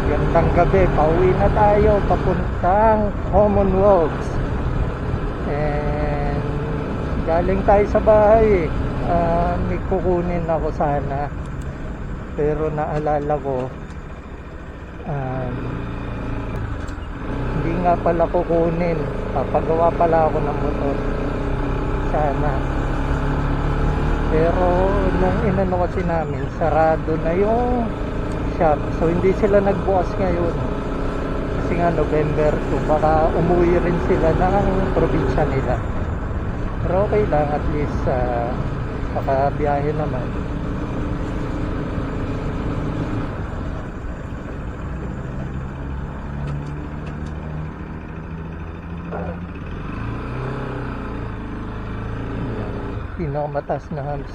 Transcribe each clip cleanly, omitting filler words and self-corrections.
Gandang gabi, pauwi na tayo papuntang Commonwealth. And galing tayo sa bahay. May kukunin ako sana, pero naalala ko hindi nga pala kukunin, papagawa pala ako ng motor sana. Pero nung inano kasi namin, sarado na yung shop, so hindi sila nagbukas ngayon kasi nga November 2, baka umuwi rin sila ng probinsya nila. Pero okay lang, at least makabiyahe naman. Pinakamataas na hams.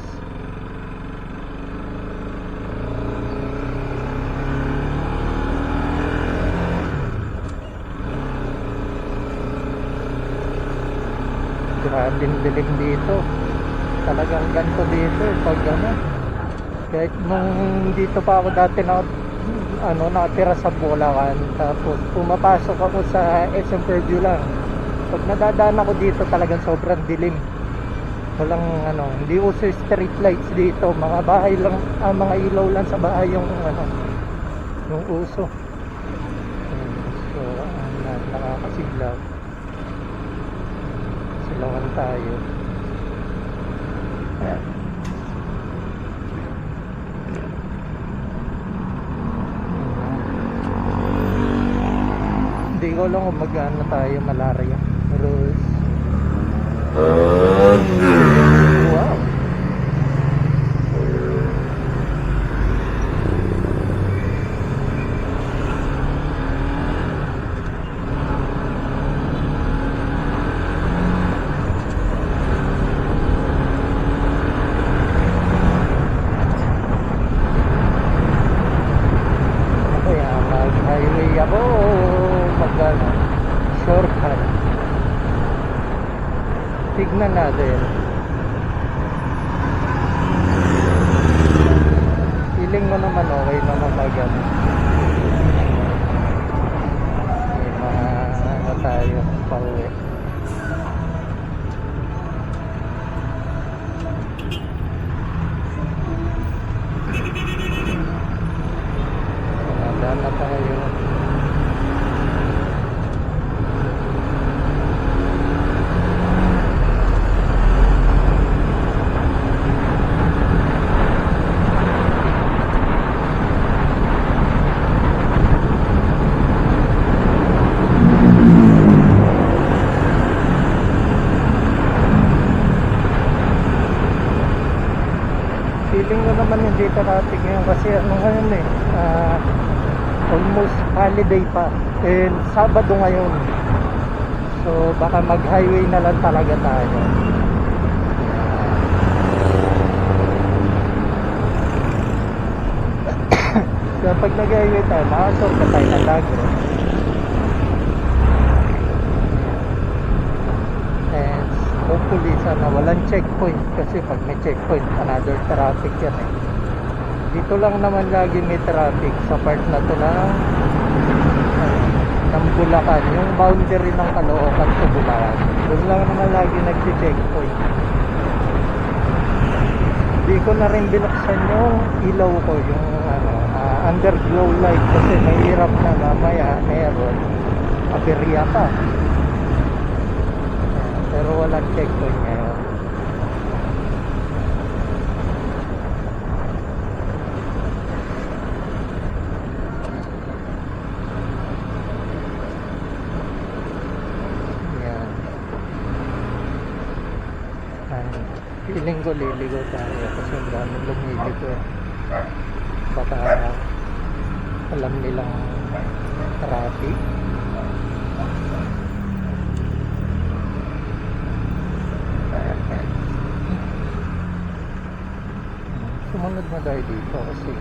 Grabing dilim dito. Talagang ganito dito pag kahit nung dito pa ako dati nakatira sa Bulacan, tapos pumapasok ako sa SM Fairview lang. Pag nadadaan ako dito, talagang sobrang dilim. Walang hindi uso street lights dito, mga bahay lang, mga ilaw lang sa bahay yung yung uso. So nakakasiglaw. Silawan tayo. Hindi ko lang kung mag-ano tayo, malaria. Pero wow. Kaya mag-highway ako o shortcut. Tignan natin. Feeling mo naman okay naman mag may mga tayo pauwi. Nadaan na tayo. Feeling ko naman hindi traffic ngayon kasi ngayon almost holiday pa and Sabado ngayon, so baka mag highway na lang talaga tayo. So pag nag highway tayo, makasort ka tayo ng Lagro. And hopefully sana walang checkpoint, kasi pag may checkpoint another traffic yan Dito lang naman lagi may traffic sa part na to ng Bulacan, yung boundary ng Caloocan sa Bulacan. Doon lang naman lagi nagsi-checkpoint. Di ko na rin binuksan yung ilaw ko, yung underglow light, kasi mahirap na mamaya meron aberya pa. Pero walang checkpoint ngayon. Feeling ko liligaw tayo kasi ang daming lumiligo baka alam nilang traffic. Sumunod na tayo dito kasi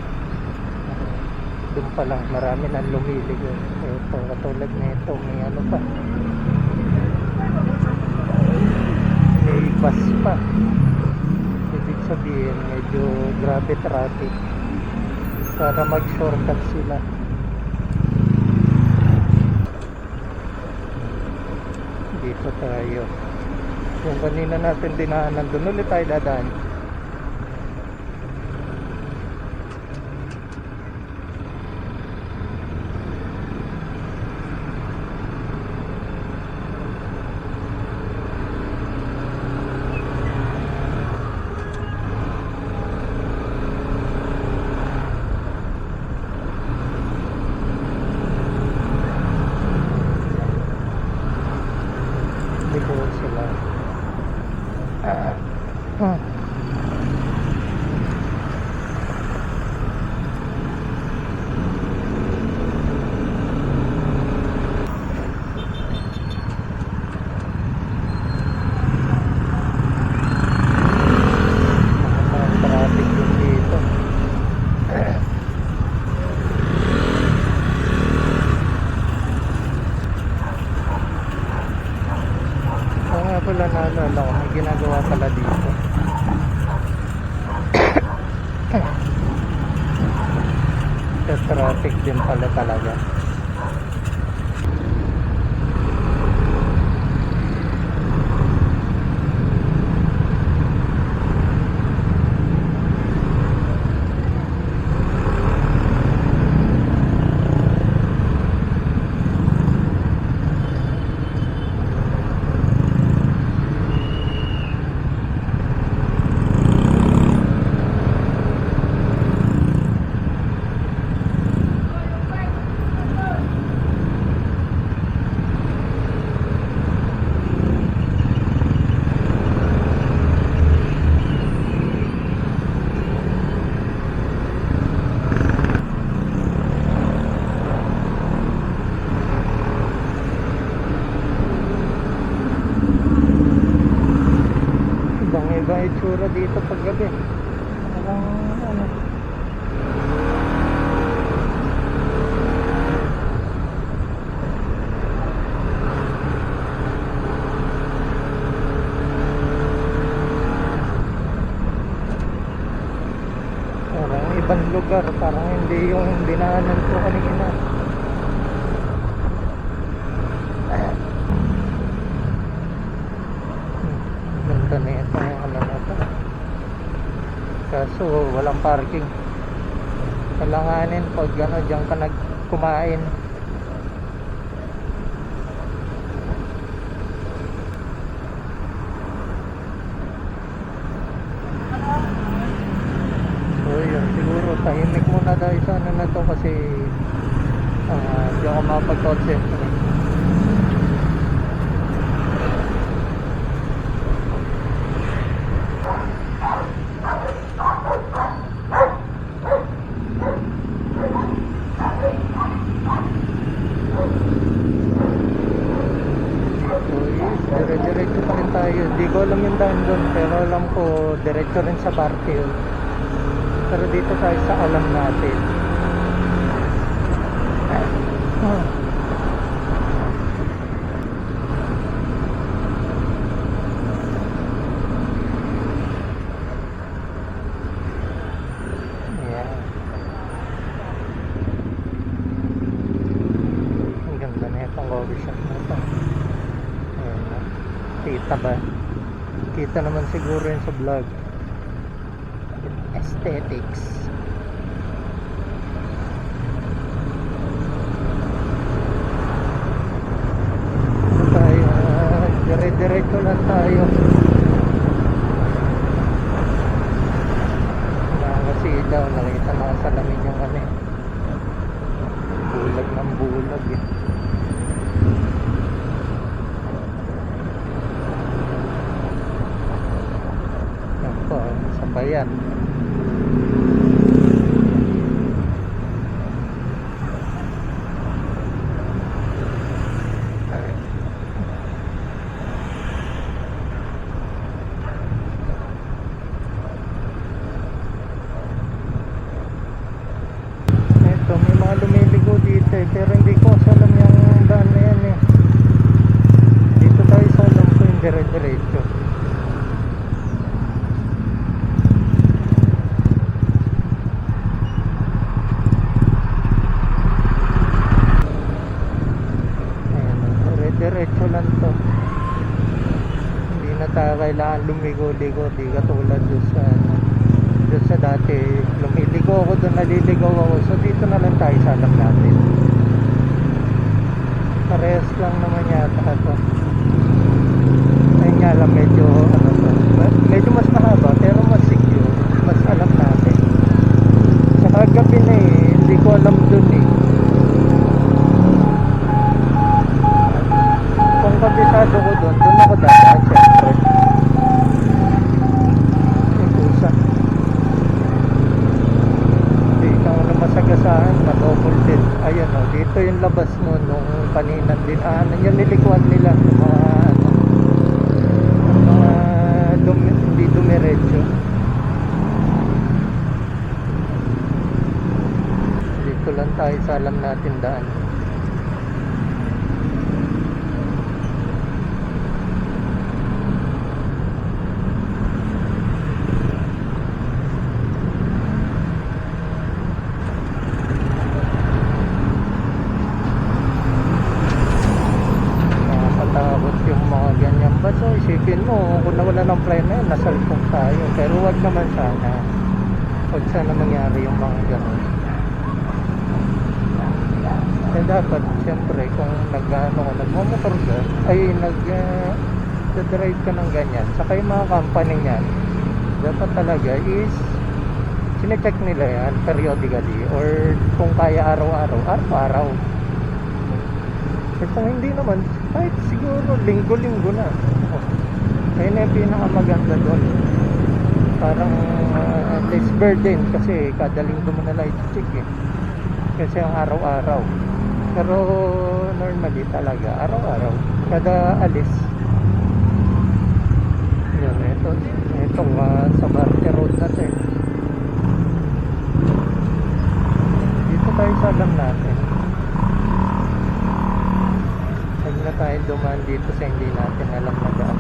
doon pa lang marami nang lumiligo. Ito katulad nito, may ano pa, may bus pa. Ibig sabihin medyo grabe traffic. para mag-shortcut sila. Dito tayo. Yung kanina natin dinaanan, doon ulit tayo dadaan. Dito sila. Traffic din dito. Oo nga pala, naalala ko, may ginagawa pala dito. Sa traffic din pala talaga. Ibang itsura dito pag gabi. Parang ano. Parang ibang lugar, parang hindi yung dinaanan ko kanina. Ganda na ito yung ano na ito. Kaso walang parking. Kailanganin pag ano, diyan ka nagkumain. So yun, siguro tahimik muna tayo sa ano na to kasi di ako mapag-concentrate. Dire-diretso pa rin tayo. Hindi ko alam yung daan doon, pero alam ko diretso rin sa party yun. Pero dito tayo sa alam natin. Yeah. Ang ganda na itong coffee shop na ito. Kita ba? Kita naman siguro yun sa vlog. Aesthetics. Ito tayo. Dire-diretso lang tayo. Nakakasilaw. Nakita na sa lamin yung ano. Bulag ng bulag eh. Sa bayan. Ito, may mga lumiligo dito eh, pero hindi ko alam yung daan na yan eh. Dito tayo sa alam ko yung dire-diretso. kailangan lumigo-ligo, di katulad doon sa ano, doon sa dati lumiligo ako doon, naliligaw ako, so dito na lang tayo sa alam natin. Parehas lang naman yata ito. Ayun nga lang, medyo ano to, medyo mas mahaba pero mas secure, mas alam natin. Saka gabi na eh, hindi ko alam doon eh. Kung kabisado ko doon, doon ako dadaan syempre. Yung pusa. Dito ako na masagasahan, na-double din. Ayun o, dito yung labas nun, nung kaninan din. Yung nilikuan nila, yung mga ano, yung mga hindi dumiretso. Dito lang tayo sa alam natin daan. Yung mga ganyan ba, so isipin mo kung nawala ng preno yun, nasalpok tayo, pero wag naman sana, wag sana mangyari yung mga gano'n. Kaya dapat syempre kung nagmomotor ka ay drive ka ng ganyan, saka yung mga company niyan dapat talaga is sinecheck nila yan periodically, or kung kaya araw-araw. Kung hindi naman, kahit siguro linggo-linggo na. Ayun na yung pinakamaganda doon. Parang less burden kasi kada linggo mo na lang i-check eh. Kasi ang araw-araw. Pero normally talaga, araw-araw. Kada alis. Yun, itong sa Barte Road na ito eh. Dito tayo sa alam natin. Huwag na tayo dumaan dito sa hindi natin alam na daan.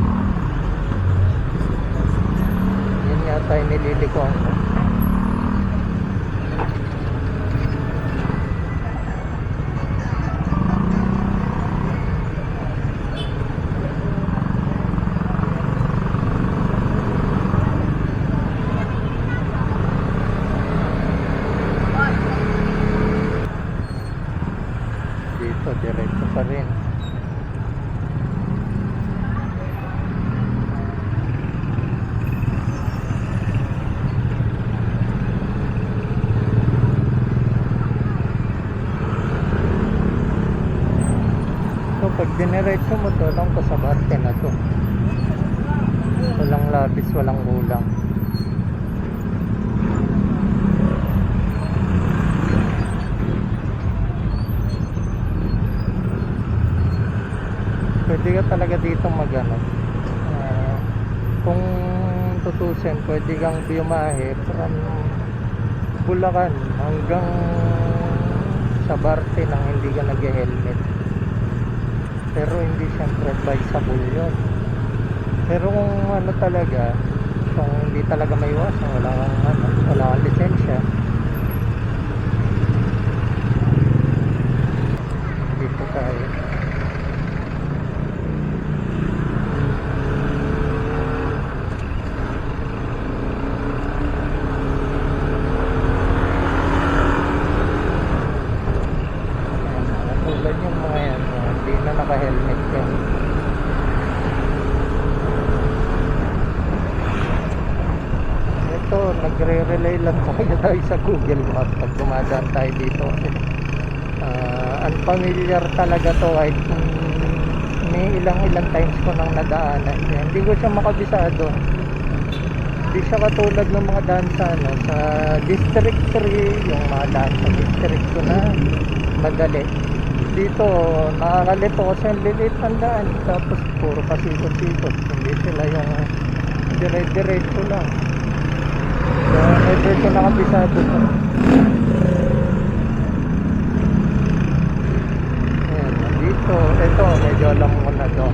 Yun nga tayo nililikuan ko. Dito, diretso pa rin. Pag diniretso mo to lang ko sa Barte na to, walang labis, walang kulang. Pwede ka talaga dito magano, kung tutusin pwede kang biyahe from Bulacan hanggang sa Barte nang hindi ka nag-helmet. Pero hindi siyempre advisable yun. Pero kung ano talaga, kung hindi talaga may iwasan, wala kang lisensya, dito tayo. Tulad yung mga yan, hindi na naka-helmet yan. Ito, nagre-relay lang tayo sa Google Maps pag dumadaan tayo dito. Unfamiliar talaga to kahit may ilang times ko nang nadaanan. Hindi ko siya makabisado. Hindi siya katulad ng mga daan sa, sa District 3, yung mga daan sa District 2 na madali. Dito nakakalito kasi ang lilit ang daan, tapos puro pasikot-sikot, hindi sila yung dire-diretso lang. So never ko nakabisado to. Ayan, dito, ito medyo alam mo na to,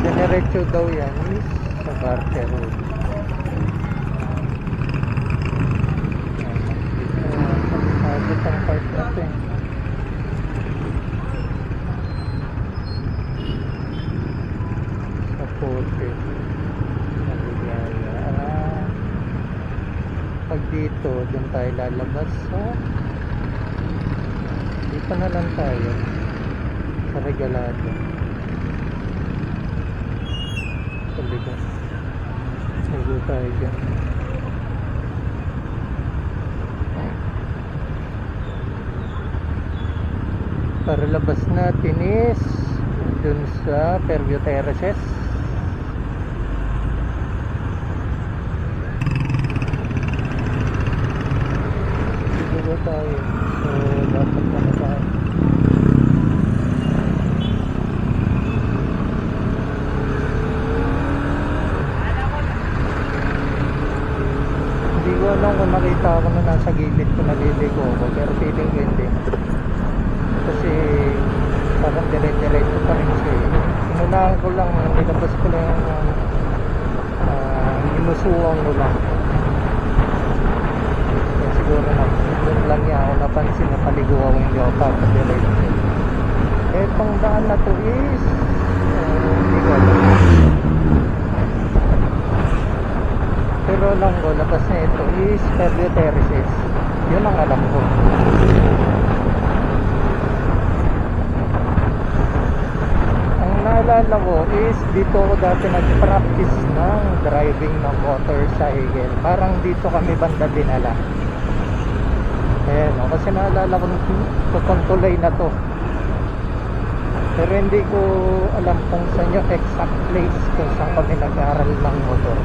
diretso daw yan is sa Barte Road. Ayan, dito ang part na to eh. Puti. dito, doon tayo lalabas. So, dito na lang tayo sa Regalado. Sa likod. Ligo tayo dyan. Para labas natin is dun sa Fairview Terraces. Ligo tayo. So, dapat na tayo. Hindi ko alam kung nakita ako na nasa gilid ko naliligo ako, pero feeling ko hindi. Kasi parang dire-diretso pa rin siya. Inunahan ko lang, nilabas ko lang yung inusuwang ko lang. Kaya siguro na doon lang niya ako napansin na paligo ako, hindi ako papadiretso. Etong daan na to is hindi ko alam. Pero alam ko, labas na ito is Fairview Terraces. Yun ang alam ko. Naalala ko is dito ako dati nag-practice ng driving ng motorcycle. Parang dito kami banda dinala. Ayan o, kasi naalala ko itong tulay na to. Pero hindi ko alam kung saan yung exact place kung saan kami nag-aaral ng motor.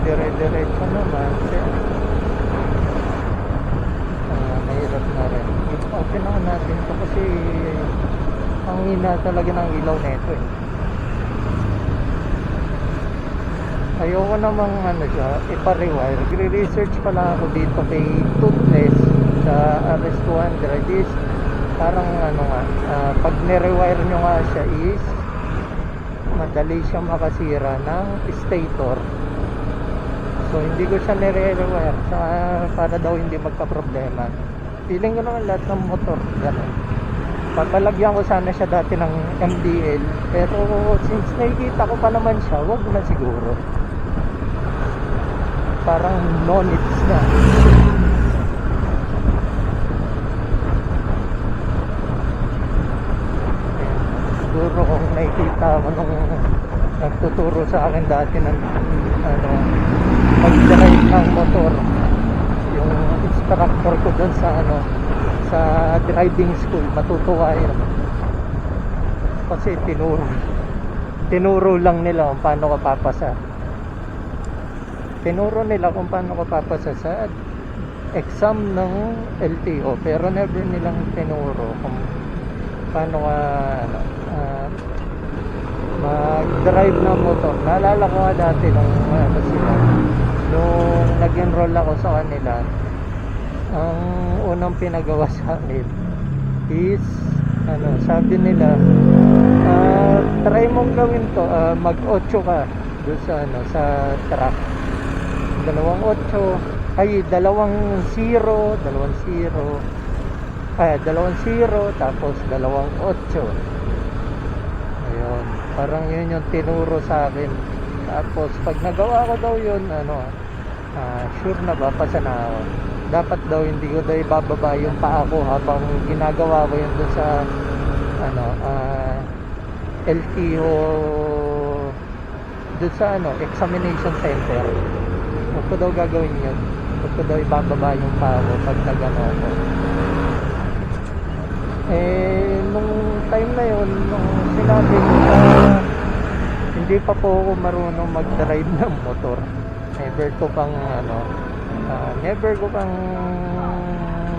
Dire-diretso naman mahirap na rin. Open na natin ito kasi ang hina talaga ng ilaw na ito eh. Ayoko namang ipa-rewire. Re-research pala ako dito kay Toothless sa RS200 is parang pag nirewire nyo nga siya is madali siyang makasira ng stator. So hindi ko siya nire-rewire para daw hindi magka-problema. Feeling ko naman lahat ng motor ganun. Papalagyan ko sana siya dati ng MDL, pero since nakikita ko pa naman siya, wag na siguro. Parang no needs na. Siguro kung nakikita ko nung nagtuturo sa akin dati ng mag-drive ng motor, yung instructor ko dun sa sa driving school, matutuwa yun kasi tinuro lang nila kung paano ka papasa. Tinuro nila kung paano ka papasa sa exam ng LTO, pero never nilang tinuro kung paano ka mag-drive ng motor. Naalala ko nga dati nung nag-enroll ako sa kanila, ang unang pinagawa sa akin is sabi nila try mong gawin to, mag-8 ka doon sa track. 2-0 tapos 2-8. Ayun, parang yun yung tinuro sa akin. Tapos pag nagawa ko daw yun, sure na ba, pasa na ako. Dapat daw hindi ko daw ibababa yung paa ko habang ginagawa ko yun doon sa LTO, doon sa examination center. Huwag ko daw gagawin yun. Huwag ko daw ibababa yung paa ko pag nagano ako. Nung time na yun, nung sinabi ko hindi pa po ako marunong mag-drive ng motor. Never ko pang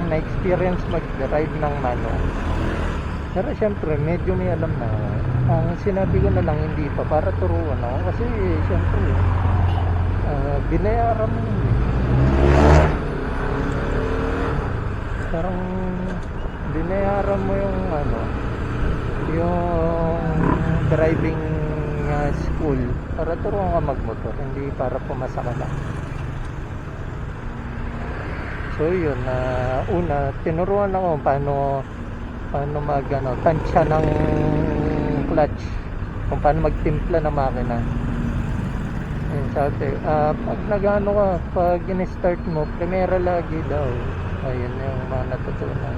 na-experience mag-drive ng manual. Pero syempre, medyo may alam na. Ang sinabi ko na lang, hindi pa, para turuan ako. Kasi syempre, binayaran mo yun. Parang binayaran mo yung yung driving school para turuan ka magmotor, hindi para pumasa ka lang. So yun, una tinuruan ako paano tansya ng clutch, kung paano magtimpla ng makina. Yun, sabi, pag nagano ka, pag in-start mo, primera lagi daw. Ayun yung mga natutunan.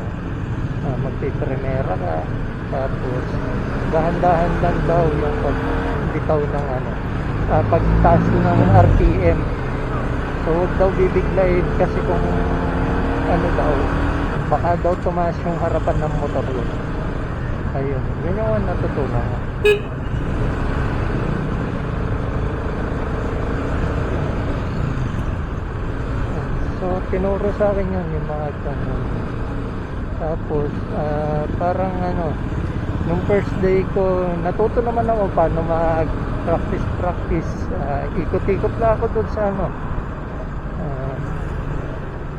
Magpiprimera ka, tapos dahan-dahan lang daw yung pagbitaw ng pagtaas ng RPM. So huwag daw bibiglayin kasi kung daw, baka daw tumaas yung harapan ng motor yun. Ayun, yun yung natutunan ko. So tinuro sa akin yun yung mga ganun. Tapos parang nung first day ko, natuto naman ako paano mag-practice. Ikot-ikot lang ako doon sa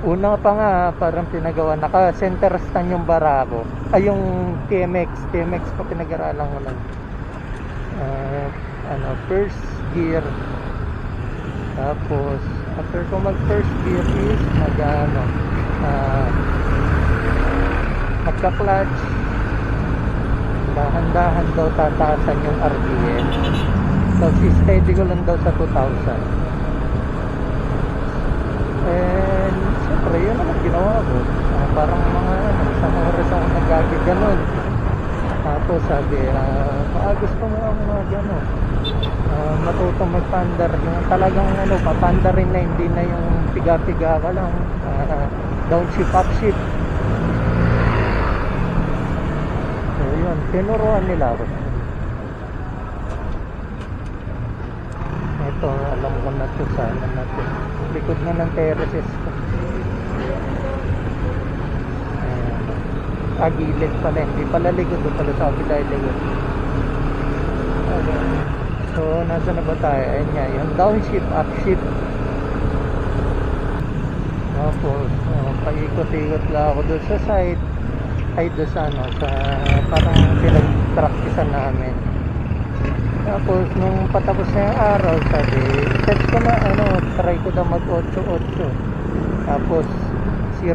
una pa nga, parang pinagawa, naka-center stand yung barako. Ay, yung TMX pa pinag-aralan ko lang. First gear. Tapos, after ko mag-first gear is, magka-clutch. Dahan-dahan daw tataasan yung RPM. Tapos, steady ko lang daw sa 2,000. And siyempre yun naman ginawa ko, parang mga isang oras ako nagaganon. Tapos sabi, gusto mo ang matutong magpandar, yung talagang papandarin na, hindi na yung piga-piga ka lang, downshift upshift. So yun, tinuruan nila ako. Ito, alam ko na ito sa natin, likod na ng terraces ko. Gilid pala, hindi pala likod, doon pala sa kapila likod. So nasa na ba tayo? Ayun nga, yung downshift upshift. Tapos paikot-ikot lang ako doon sa site, ay doon sa sa parang pinag-practicean namin. Tapos nung patapos na yung araw, sabi, set ko na try ko na mag 8-8. Tapos 0-0.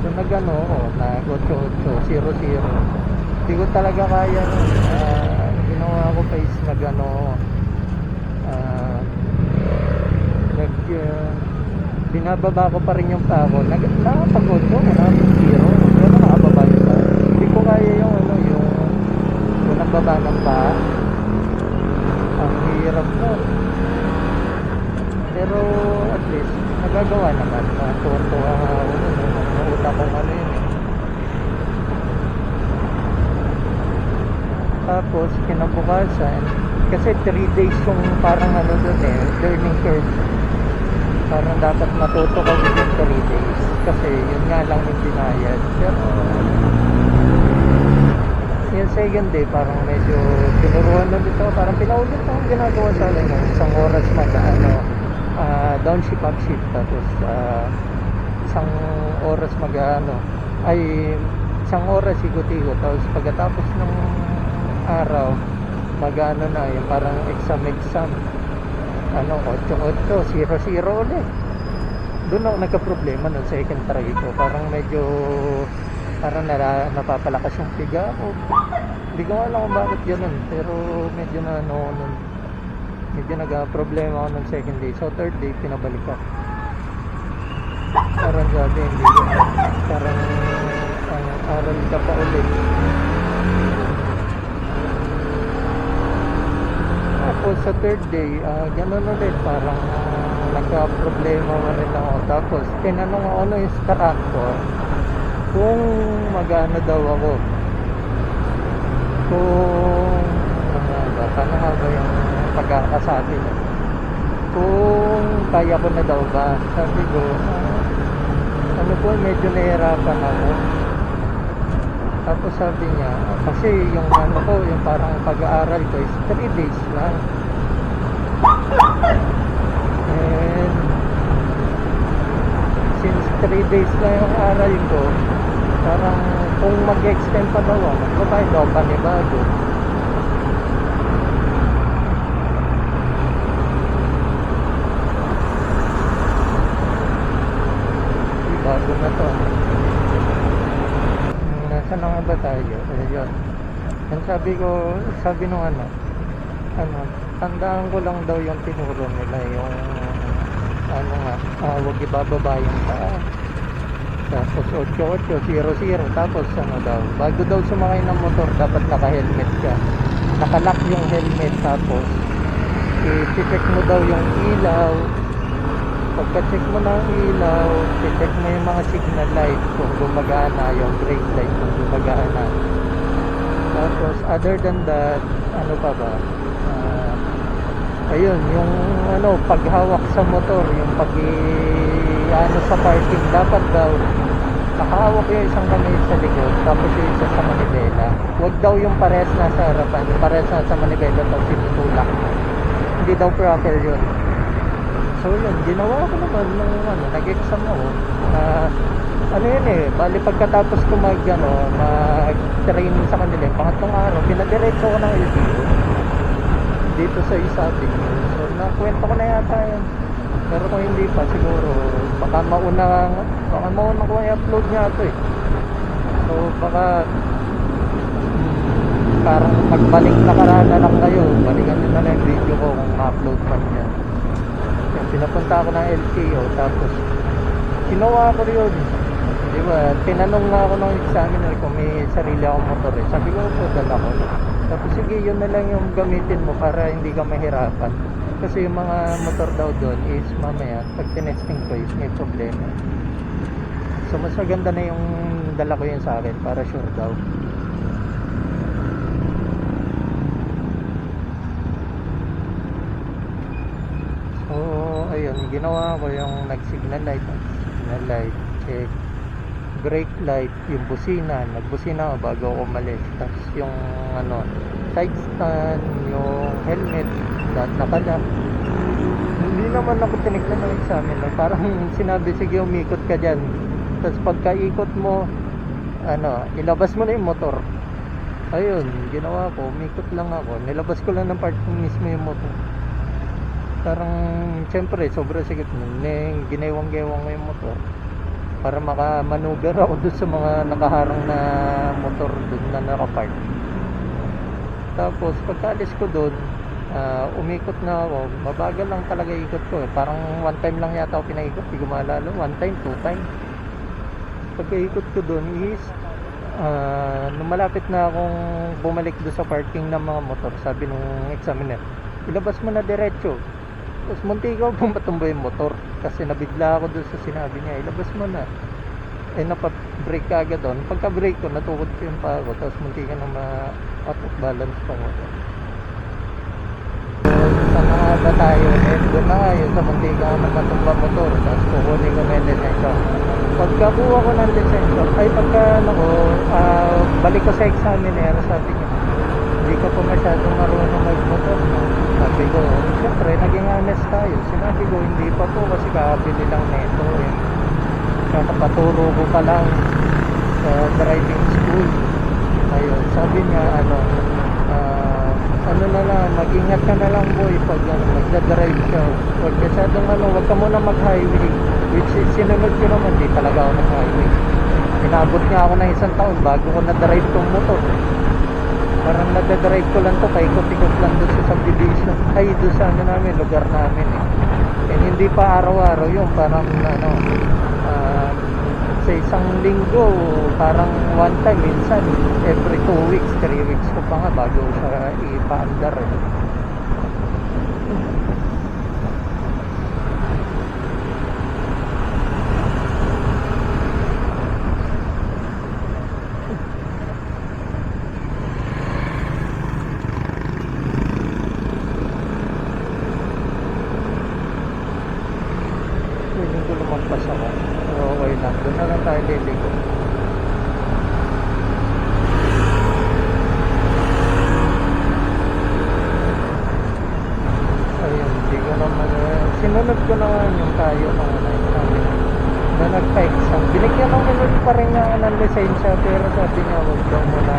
So nag nag 8-8, 0-0. Hindi ko talaga kaya ginawa ko pa is binababa ko pa rin yung pako. Nakapag 8, nakapag 0. Pero nakababa yung pa. Hindi ko kaya yung nagbaba ng pa. Ang hirap nun. Pero at least nagagawa naman. Tuwa-tuwa nga ako nun. Nautak kong yun. Tapos kinabukasan, kasi 3 days yung parang doon learning curve. Parang dapat matuto ka within 3 days. Kasi yun nga lang yung binayad. Pero yung second day, parang medyo tinuruan na dito. Parang pinaulit na ang ginagawa sa akin. Isang oras downshift upshift. Tapos isang oras isang oras ikot-ikot. Tapos pagkatapos ng araw, na yung parang exam 8-8, 0-0 ulit. Doon ako nagka-problema nung second try ko. Parang medyo napapalakas yung piga ko. Hindi ko alam kung bakit ganun, pero medyo medyo nagka-problema ako nung second day. So third day pinabalik ako. Parang sabi, hindi parang aral ka pa ulit. Tapos sa third day, ganun ulit, parang nagka-problema rin ako. Tapos tinanong ako ng instructor kung magano daw ako, kung paano nga ba yung pagkakasabi niya, kung kaya ko na daw ba. Sabi ko, medyo nahirapan ako. Tapos sabi niya, kasi yung yung parang pag-aaral ko is 3 days lang. And since 3 days lang yung aral ko, parang kung mag-extend pa daw ako, magbabayad daw panibago. na to. Nasaan na nga ba tayo? Ayun. Yan sabi nung tandaan ko lang daw yung tinuro nila, yung huwag ibababa yung paa. Tapos 8800, tapos daw, bago daw sumakay ng motor, dapat naka-helmet ka. Nakalock yung helmet, tapos i-check mo daw yung ilaw. Pagka-check mo na ang ilaw, i-check mo yung mga signal light kung gumagana, yung brake light kung gumagana. Tapos other than that, ano pa ba? Ayun, yung paghawak sa motor, yung sa parking, dapat daw nakahawak yung isang kamay sa likod, tapos yung isa sa manibela. Huwag daw yung parehas nasa harapan, yung parehas nasa manibela, tapos tinutulak. Hindi daw proper yun. So yun, ginawa ko naman nung nag-exam ako. Bali pagkatapos ko mag-train sa kanila, yung pangatlong araw, pinadiretso ko ng LTO dito sa Isabing. So nakwento ko na yata yun. Pero kung hindi pa, siguro baka mauna ko i-upload niya ito eh. So baka parang magbalik na karana lang kayo, balikan nyo na lang yung video ko kung ma-upload pa niya. Pinapunta ako ng LTO, tapos ginawa ko yun, di ba? Tinanong nga ako ng examiner kung may sarili akong motor eh. Sabi ko po, dala ko. Tapos sige, yun na lang yung gamitin mo para hindi ka mahirapan. Kasi yung mga motor daw doon is mamaya pag tinesting ko is may problema. So mas maganda na yung dala ko yun sa akin para sure daw. So ayun, ginawa ko yung nag-signal light, check brake light, yung busina, nagbusina ako bago ako umalis. Tapos yung side stand, yung helmet, lahat nakala. Hindi naman ako tinignan ng examiner, parang sinabi, sige umikot ka dyan, tapos pagkaikot mo ilabas mo na yung motor. Ayun, ginawa ko, umikot lang ako, nilabas ko lang ng part mismo yung motor. Parang syempre sobra sigit nun, ginewang-gewang mo yung motor para makamanuver ako doon sa mga nakaharang na motor doon na nakapark. Tapos pagkaalis ko doon, umikot na ako, mabagal lang talaga ikot ko. Parang one time lang yata ako pinaikot, hindi ko maalala, one time, two time. Pagkaikot ko doon is nung malapit na akong bumalik doon sa parking ng mga motor, sabi nung examiner, ilabas mo na diretso. Tapos munti ko pumatumba yung motor kasi nabigla ako doon sa sinabi niya, ilabas mo na. Napa-brake ka agad doon. Pagka-brake ko, natukod ko yung paa ko, tapos munti ka na ma-out of balance pa mo. Saan na nga ba tayo? Doon na nga yun, sa munti ka na matumba motor, tapos kukunin ko na yung lisensya. Pagkakuha ko ng lisensya, balik ko sa examiner, sabi niya, hindi ka pa masyadong marunong mag-motor, no? Sabi ko, siyempre, naging honest tayo. Sinabi ko, hindi pa po kasi kakabili lang neto eh. Kakapaturo ko pa lang sa driving school. Ayun, sabi niya, na lang, mag-ingat ka na lang boy pag magdadrive ka. Huwag masyadong huwag ka muna mag-highway. Which is, sinunod ko naman, di talaga ako nag-highway. Inabot nga ako ng isang taon bago ko na-drive tong motor. Parang nadadrive ko lang to, paikot-ikot lang doon sa subdivision, ay doon sa namin, lugar namin eh. And hindi pa araw-araw yun, parang sa isang linggo, parang one time, minsan every 2 weeks, 3 weeks ko pa nga bago siya ipaandar eh. Lumagpas ako, pero okay lang, doon na lang tayo liligo. Ayun, hindi ko naman sinunod ko naman yung tayo na nagpa-exam. Binigyan ng minun pa rin nga ng lisensya, pero sabi niya huwag daw muna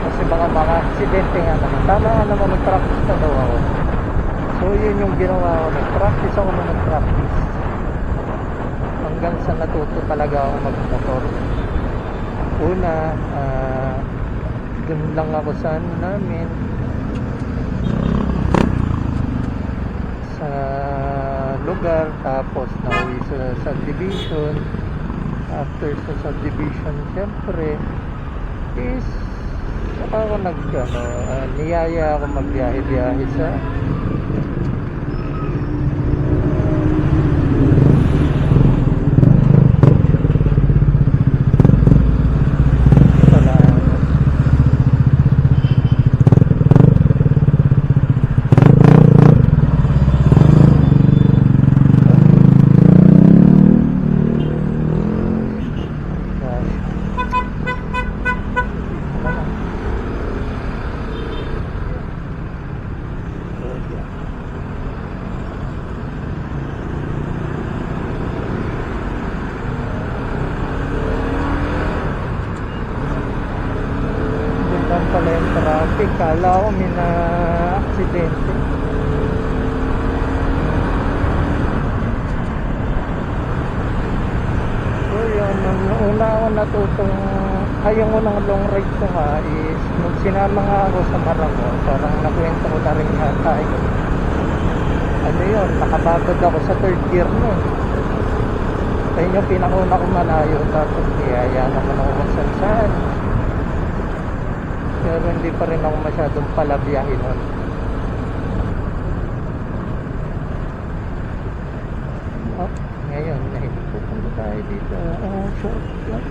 kasi baka maka-aksidente nga naman. Tama nga naman, nag-practice na daw ako. So yun yung ginawa ko, nag-practice ako na nag-practice. hanggang sa natuto talaga ako magmotor. Una, dun lang ako sa ano namin, sa lugar, tapos nauwi sa subdivision. After sa subdivision, syempre is saka ako niyaya ako magbiyahe-biyahe sa pala yung traffic. Kala ko may na aksidente. So yun, nung una ako natutong yung unang long ride ko nga is nung sinama nga ako sa Maramo, parang nakwento ko na rin yata ano yun, nakababad ako sa third gear nun. Kaya yung pinakauna ko manayo, tapos niyaya naman ako kung saan. Pero hindi pa rin ako masyadong palabiyahin nun. Ngayon, pupunta tayo dito. Shortcut.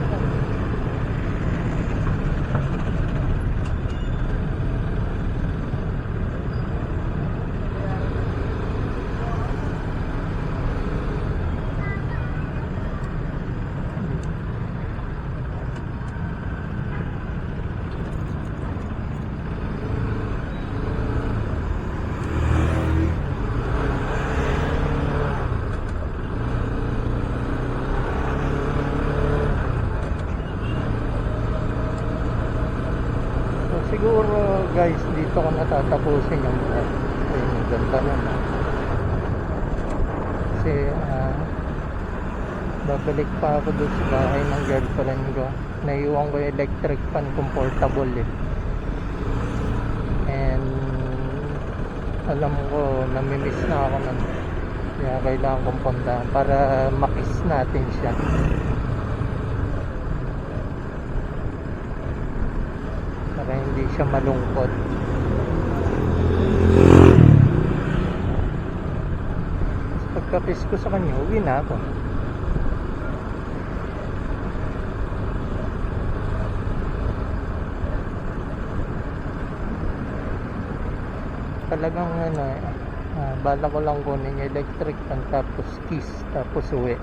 Siguro guys, dito ko natatapusin yung vlog. Ayun, yung ganda nun. Kasi babalik pa ako doon sa bahay ng girlfriend ko. Naiwan ko yung electric fan, comfortable and alam ko namimiss na ako nun. Kaya kailangan kong puntahan para makiss natin siya. Para hindi siya malungkot. Pagkapis ko sa kanya, uwi na ako. Talagang bala ko lang kunin yung electric fan, tapos kiss, tapos uwi.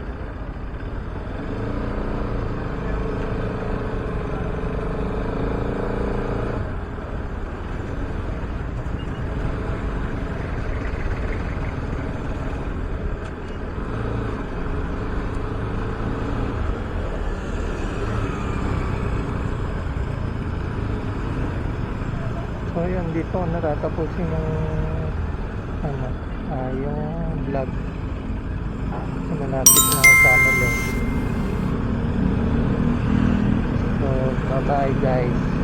So yun, dito natatapusin yung yung vlog. So malapit na ako sa ano. So bye bye guys.